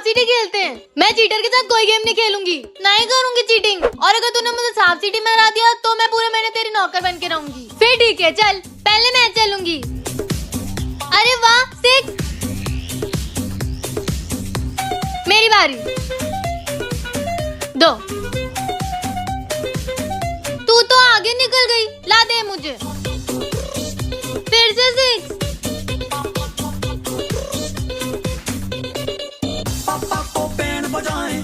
सीटी खेलते हैं। मैं चीटर के साथ कोई गेम नहीं खेलूंगी, नहीं करूंगी चीटिंग। और अगर तूने मुझे सांप सीटी में हरा दिया तो मैं पूरे महीने तेरी नौकर बन के रहूंगी। फिर ठीक है, चल पहले मैं चलूंगी। अरे वाह, 6। मेरी बारी। 2। तू तो आगे निकल गई, ला दे मुझे। फिर से 6। पापा को बैंड बजाएं,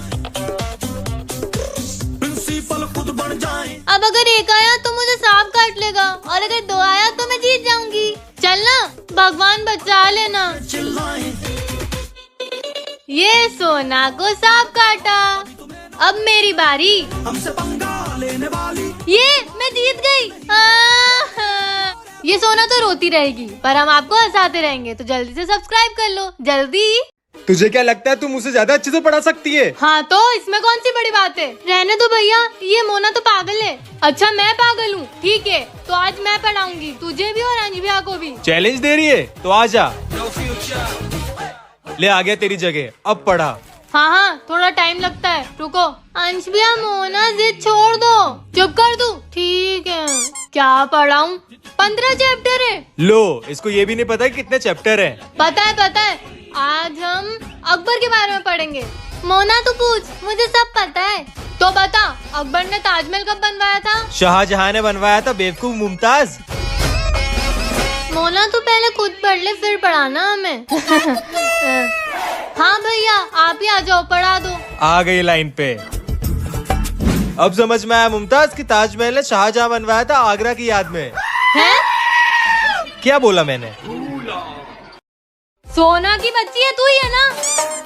प्रिंसिपल खुद बन जाएं। अब अगर 1 आया तो मुझे सांप काट लेगा, और अगर 2 आया तो मैं जीत जाऊंगी। चलना, भगवान बचा लेना। चिल्लाएं, ये सोना को सांप काटा। अब मेरी बारी। हमसे पंगा लेने वाली। ये मैं जीत गई। ये सोना तो रोती रहेगी, पर हम आपको हंसाते रहेंगे, तो जल्दी से सब्सक्राइब कर लो, जल्दी। तुझे क्या लगता है तू मुझसे ज्यादा अच्छे से पढ़ा सकती है? हाँ तो इसमें कौन सी बड़ी बात है। रहने दो भैया, ये मोना तो पागल है। अच्छा मैं पागल हूँ, ठीक है, तो आज मैं पढ़ाऊंगी तुझे भी और अंजबिया को भी। चैलेंज दे रही है तो आ जा। ले आ गया तेरी जगह, अब पढ़ा। हाँ हाँ, थोड़ा टाइम लगता है, रुको। अंशबिया मोना जिद छोड़ दो, चुप कर तू। ठीक है, क्या पढ़ाऊं? 15 चैप्टर है। लो, इसको ये भी नहीं पता कि कितने चैप्टर हैं। पता है पता है, आज हम अकबर के बारे में पढ़ेंगे। मोना तू पूछ, मुझे सब पता है। तो बता, अकबर ने ताजमहल कब बनवाया था? शाहजहां ने बनवाया था, बेवकूफ मुमताज। मोना तू पहले खुद पढ़ ले, फिर पढ़ाना हमें। हाँ भैया, आप ही आ जाओ, पढ़ा दो। आ गई लाइन पे। अब समझ में आया मुमताज कि ताजमहल ने शाहजहां बनवाया था आगरा की याद में। हैं? क्या बोला मैंने? सोना की बच्ची है तू ही है ना?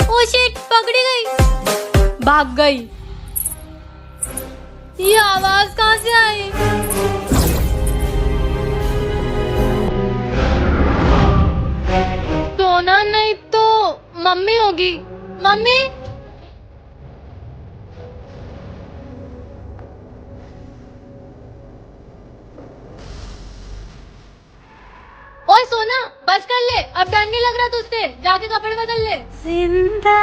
ओ शिट, पकड़ी गई, भाग गई। ये आवाज कहाँ से आई? सोना नहीं तो मम्मी होगी। मम्मी, ओए सोना, बस कर ले, अब डर नहीं लग रहा तुझसे, जाके कपड़े बदल ले। जिंदा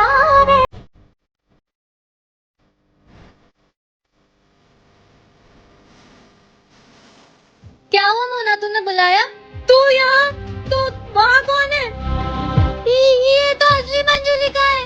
क्या हुआ मोना, तूने बुलाया? तू यहाँ? तू वहाँ कौन है? ये तो असली मंजुलिका है।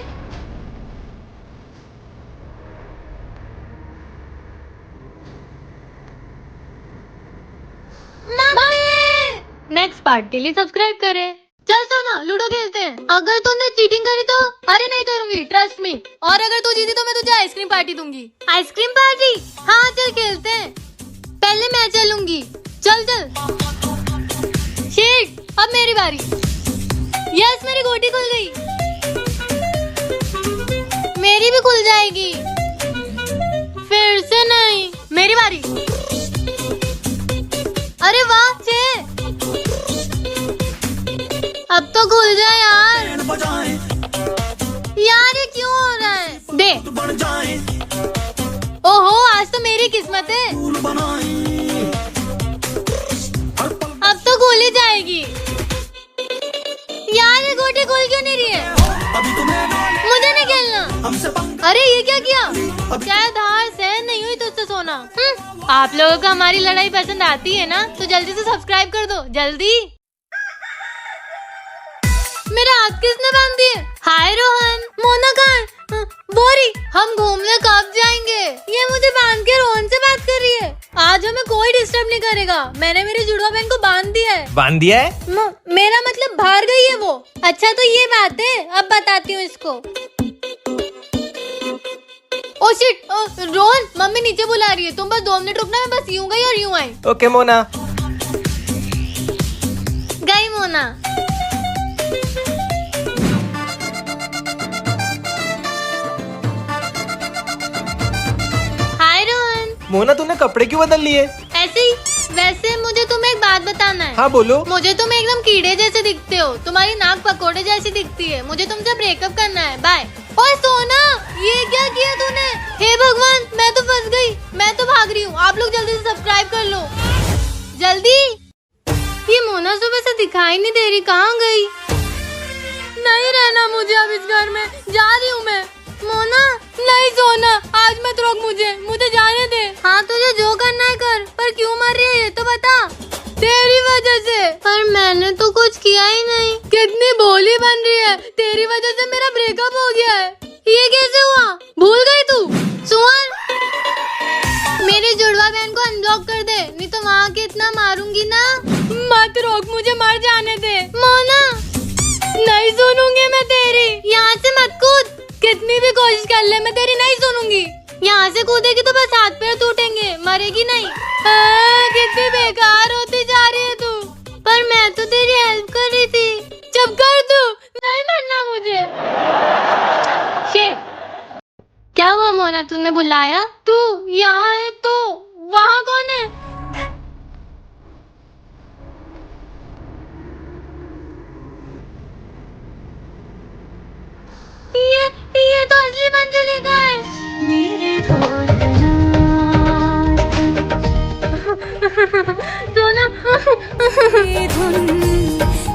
नेक्स्ट पार्ट के लिए सब्सक्राइब करें। चल सोना, लूडो खेलते हैं। अगर तूने चीटिंग करी तो? अरे नहीं करूंगी, ट्रस्ट मी। और अगर तू जीती तो मैं तुझे आइसक्रीम पार्टी दूंगी। Ice cream party? हाँ चल खेलते हैं। पहले मैं चलूंगी, चल चल। शिट, अब मेरी बारी। यस, मेरी गोटी खुल गई। मेरी भी खुल जाएगी। फिर से नहीं, मेरी बारी। अरे वाह, 6। अब तो खुल जाए यार। बैंड बजाएं, यार ये क्यों हो रहा है? दे। खुद बन जाएं, ओहो, आज तो मेरी किस्मत है। फूल बनाएं, हर पल अब तो खुल ही जाएगी। यार ये गोटी खुल क्यों नहीं रही है? अभी तुम्हें मुझे नहीं खेलना। हमसे पंगा। अरे ये क्या किया? शायद हार सहन नहीं हुई तुझसे सोना। आप लोगों को हमारी लड़ाई पसंद आती है ना, तो जल्दी से सब्सक्राइब कर दो, जल्दी। मेरा हाथ किसने बांध दिए? हाय रोहन, मोना कहाँ? बोरी, हम घूमने कब जाएंगे? ये मुझे बांध के रोहन से बात कर रही है। आज हमें कोई डिस्टर्ब नहीं करेगा, मैंने मेरी जुड़वा बहन को बांध दिया है। बांध दिया है? मेरा मतलब बाहर गई है वो। अच्छा तो ये बात है, अब बताती हूँ इसको। ओ शिट, रोहन, मम्मी नीचे बुला रही है, तुम बस 2 मिनट रुकना, मैं बस यूं गई और यूं आई। ओके मोना। गई मोना। हाय रोहन। मोना, तूने कपड़े क्यों बदल लिए? ऐसे ही। वैसे मुझे तुम्हें एक बात बताना है। हाँ बोलो। मुझे तुम एकदम कीड़े जैसे दिखते हो, तुम्हारी नाक पकोड़े जैसी दिखती है, मुझे तुमसे ब्रेकअप करना है, बाय। ओए सोना, ये क्या किया तूने? हे भगवान, मैं तो फंस गई, मैं तो भाग रही हूँ। आप लोग जल्दी से सब्सक्राइब कर लो, जल्दी। ये मोना सुबह से दिखाई नहीं दे रही, कहाँ गई? नहीं रहना मुझे अब इस घर में, जा रही हूँ मैं। आज मत रोक मुझे जाने दे। हाँ तुझे जो करना है कर, पर क्यों मर रही है ये तो बता। तेरी वजह से। पर मैंने तो कुछ किया ही नहीं। कितनी भोली बन रही है, तेरी वजह से मेरा ब्रेकअप हो गया है। ये कैसे हुआ? भूल गई तू? सुअर, मेरी जुड़वा बहन को अनब्लॉक कर दे, नहीं तो वहाँ के इतना मारूंगी ना। मत रोक, मुझे मर जाने दे। मोना नहीं सुनूंगी मैं तेरी। यहाँ से मत कूद, कितनी भी कोशिश कर ले मैं तेरी नहीं सुनूंगी। यहाँ से कूदेगी तो बस हाथ पैर टूटेंगे, मरेगी नहीं। कितनी बेकार होती जा रही है तू। पर मैं तो तेरी हेल्प कर रही थी। चुप कर तू, नहीं मरना मुझे। क्या हुआ मोना, तूने बुलाया? तू यहाँ है तो वहाँ कौन है? ये तो असली मंजुली का है। सोना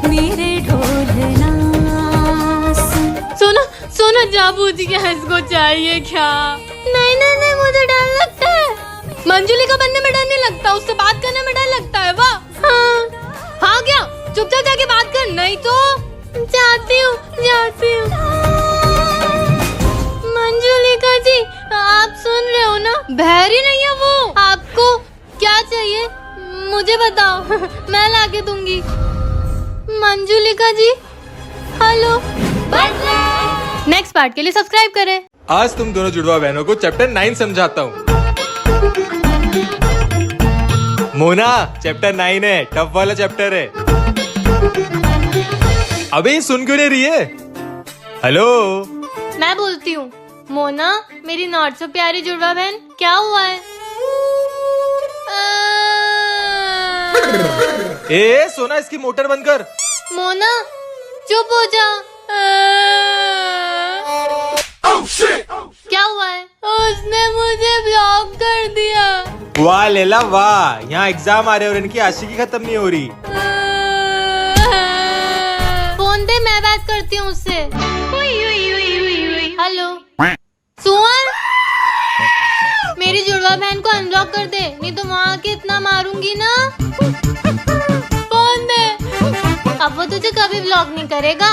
मेरे ढोलना। सोना सोना जा पूछ के इसको चाहिए क्या? नहीं नहीं नहीं, मुझे डर लगता है। मंजुली का बनने में डर नहीं लगता, उससे बात करने में डर लगता है। वाह हाँ क्या? चुपचाप जाके बात कर, नहीं तो। जाती हूँ। मंजुलिका जी, आप सुन रहे हो ना? बहरी नहीं है वो। आपको क्या चाहिए मुझे बताओ, मैं लाके दूंगी। मंजुलिका जी हेलो। नेक्स्ट पार्ट के लिए सब्सक्राइब करें। आज तुम दोनों जुड़वा बहनों को चैप्टर 9 समझाता हूँ। मोना चैप्टर 9 है, टफ वाला चैप्टर है। अबे सुन क्यों नहीं रही है? हेलो मैं बोलती हूँ। मोना मेरी नॉट सो प्यारी जुड़वा बहन, क्या हुआ है? ए सोना, इसकी मोटर बंद कर। मोना चुप हो जा। क्या हुआ है? उसने मुझे ब्लॉक कर दिया। वाह लेला वाह, यहाँ एग्जाम आ रहे और इनकी आशिकी खत्म नहीं हो रही। फोन दे, मैं बात करती हूँ उससे। हेलो सुअर, मेरी जुड़वा बहन को अनब्लॉक कर दे, नहीं तो वहाँ के इतना मारूंगी ना। फोन दे। अब वो तुझे कभी ब्लॉक नहीं करेगा।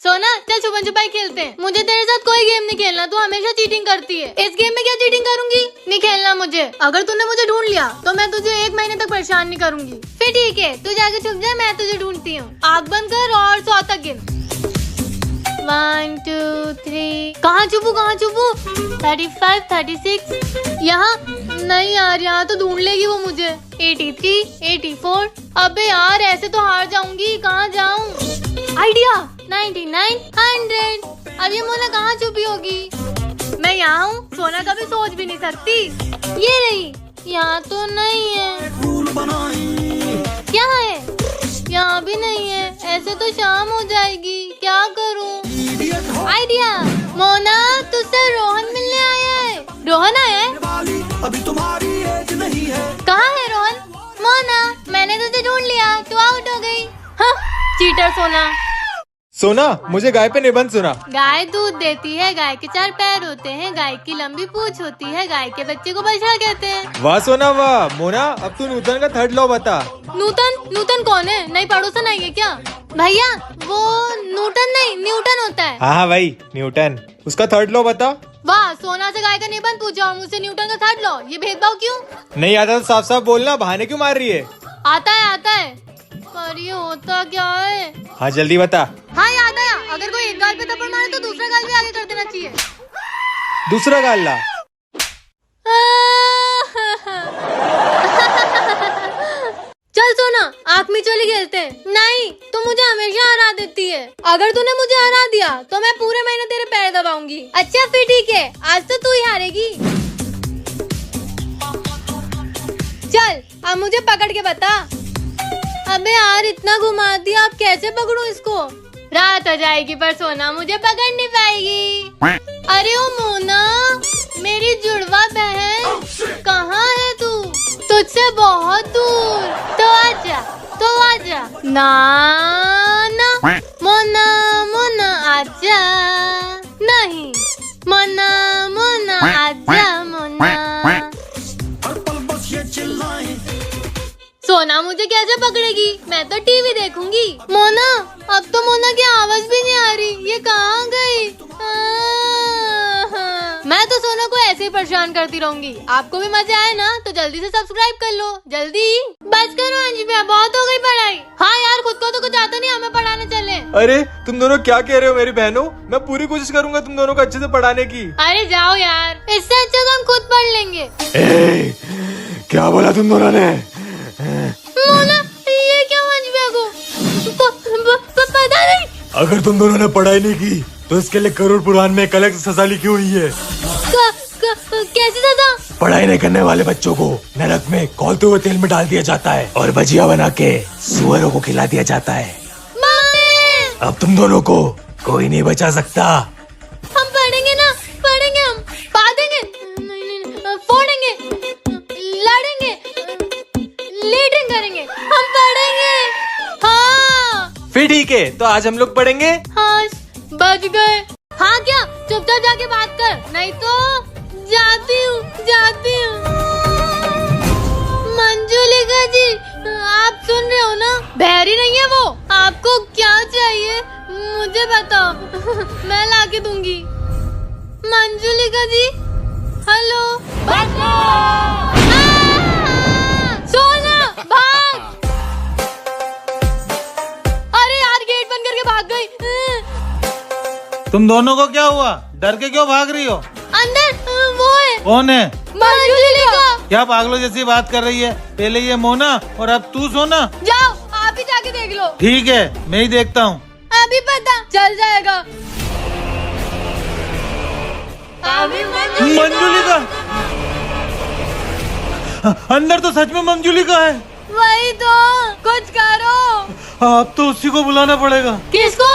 सोना चल छुपन छुपाई खेलते हैं। मुझे तेरे साथ कोई गेम नहीं खेलना, तू हमेशा चीटिंग करती है। इस गेम में क्या चीटिंग करूंगी? नहीं खेलना मुझे। अगर तूने मुझे ढूंढ लिया तो मैं तुझे 1 महीने तक परेशान नहीं करूंगी। फिर ठीक है, तू जाके छुप जा, मैं तुझे ढूंढती हूँ। आँख बंद कर और 100 तक गिन। 1 2 3। कहाँ छुपू 35 36। यहाँ नहीं यार, यहाँ तो ढूंढ लेगी वो मुझे। 83 84। अबे यार ऐसे तो हार जाऊंगी, कहाँ जाऊँ? आइडिया 99 100। अब ये मोना कहाँ छुपी होगी? मैं यहाँ हूँ, सोना कभी सोच भी नहीं सकती। ये रही, यहाँ तो नहीं है। फूल बनाई क्या है? यहाँ भी नहीं है। ऐसे तो शाम हो जाएगी, क्या करूँ? आइडिया। मोना तुझसे रोहन मिलने आया है। रोहन आया है? वाली अभी तुम्हारी एज नहीं है। कहाँ है रोहन? मोना मैंने तुझे ढूंढ लिया, तू आउट हो गई। हाँ चीटर सोना। सोना मुझे गाय पे निबंध सुना। गाय दूध देती है, गाय के 4 पैर होते हैं, गाय की लंबी पूंछ होती है, गाय के बच्चे को बछड़ा कहते हैं। वाह सोना वाह। मोना अब तू न्यूटन का 3rd लॉ बता। नूतन कौन है? नई पड़ोसन आई है क्या? भैया वो न्यूटन नहीं, न्यूटन होता है। हाँ भाई न्यूटन, उसका 3rd लॉ बता। वाह, सोना से गाय का निबंध पूछा और मुझसे न्यूटन का 3rd लॉ। ये भेदभाव क्यों? नहीं आता तो साफ साफ बोलना, बहाने क्यों मार रही है? आता है, पर ये होता क्या है? हाँ जल्दी बता। हाँ याद आया, अगर कोई एक गाल पे थप्पड़ मारे तो दूसरा गाल भी आगे कर देना चाहिए। दूसरा गाल ला। चल सोना आँख में चली खेलते हैं। नहीं तू मुझे हमेशा हरा देती है। अगर तूने मुझे हरा दिया तो मैं पूरे महीने तेरे पैर दबाऊंगी। अच्छा फिर ठीक है, आज तो तू ही हारेगी। चल अब मुझे पकड़ के बता। अबे यार इतना घुमा दिया, अब कैसे पकड़ूं इसको? रात हो जाएगी पर सोना मुझे पकड़ नहीं पाएगी। अरे ओ मोना मेरी जुड़वा बहन, कहाँ है तू? तुझसे बहुत दूर। तो आजा ना मोना आजा नहीं। मोना मोना आजा मोना। हर पल बस ये चिल्लाएं, सोना मुझे कैसे पकड़ेगी? मैं तो टीवी देखूंगी। मोना, अब तो मोना की आवाज भी नहीं आ रही। ये कहाँ गई? मैं तो सोना को ऐसे ही परेशान करती रहूंगी। आपको भी मजा आए ना तो जल्दी से सब्सक्राइब कर लो, जल्दी। बस करो अंजू भैया, बहुत हो गई पढ़ाई। हाँ यार, खुद को तो कुछ आता नहीं, हमें पढ़ाने चले। अरे तुम दोनों क्या कह रहे हो मेरी बहनों? मैं पूरी कोशिश करूंगा तुम दोनों को अच्छे से पढ़ाने की। अरे जाओ यार, इससे अच्छा तो हम खुद पढ़ लेंगे। क्या बोला तुम दोनों ने? मोना, ये क्या हुआ अंजू भैया को? पता नहीं। अगर तुम दोनों ने पढ़ाई नहीं की तो इसके लिए करोड़ पुराण में एक अलग सजा लिखी हुई है। कैसी सजा? पढ़ाई नहीं करने वाले बच्चों को नरक में खौलते हुए तेल में डाल दिया जाता है और भजिया बना के सुअरों को खिला दिया जाता है। मम्मी! अब तुम दोनों को कोई नहीं बचा सकता। हम पढ़ेंगे ना, पढ़ेंगे, हम पादेंगे, नहीं, फोड़ेंगे, लड़ेंगे, लीडिंग करेंगे, हम पढ़ेंगे। हाँ फिर ठीक है, तो आज हम लोग पढ़ेंगे। हाँ, बच गए। हाँ क्या, चुपचाप जाके बात कर, नहीं तो जाती हूँ। मंजुलिका जी, आप सुन रहे हो ना? बहरी नहीं है वो। आपको क्या चाहिए मुझे बताओ, मैं लाके दूंगी। मंजुलिका जी, हेलो। सोना, भाग! अरे यार, गेट बंद करके भाग गई। तुम दोनों को क्या हुआ? डर के क्यों भाग रही हो? अंदर वो है। कौन है? मंजुलिका। क्या पागलों जैसी बात कर रही है? पहले ये मोना और अब तू सोना। जाओ, आप ही जाके देख लो। ठीक है, मैं ही देखता हूँ। अभी पता चल जाएगा। अभी मंजुलिका, अंदर तो सच में मंजुलिका है। वही तो, कुछ करो। अब तो उसी को बुलाना पड़ेगा। किसको?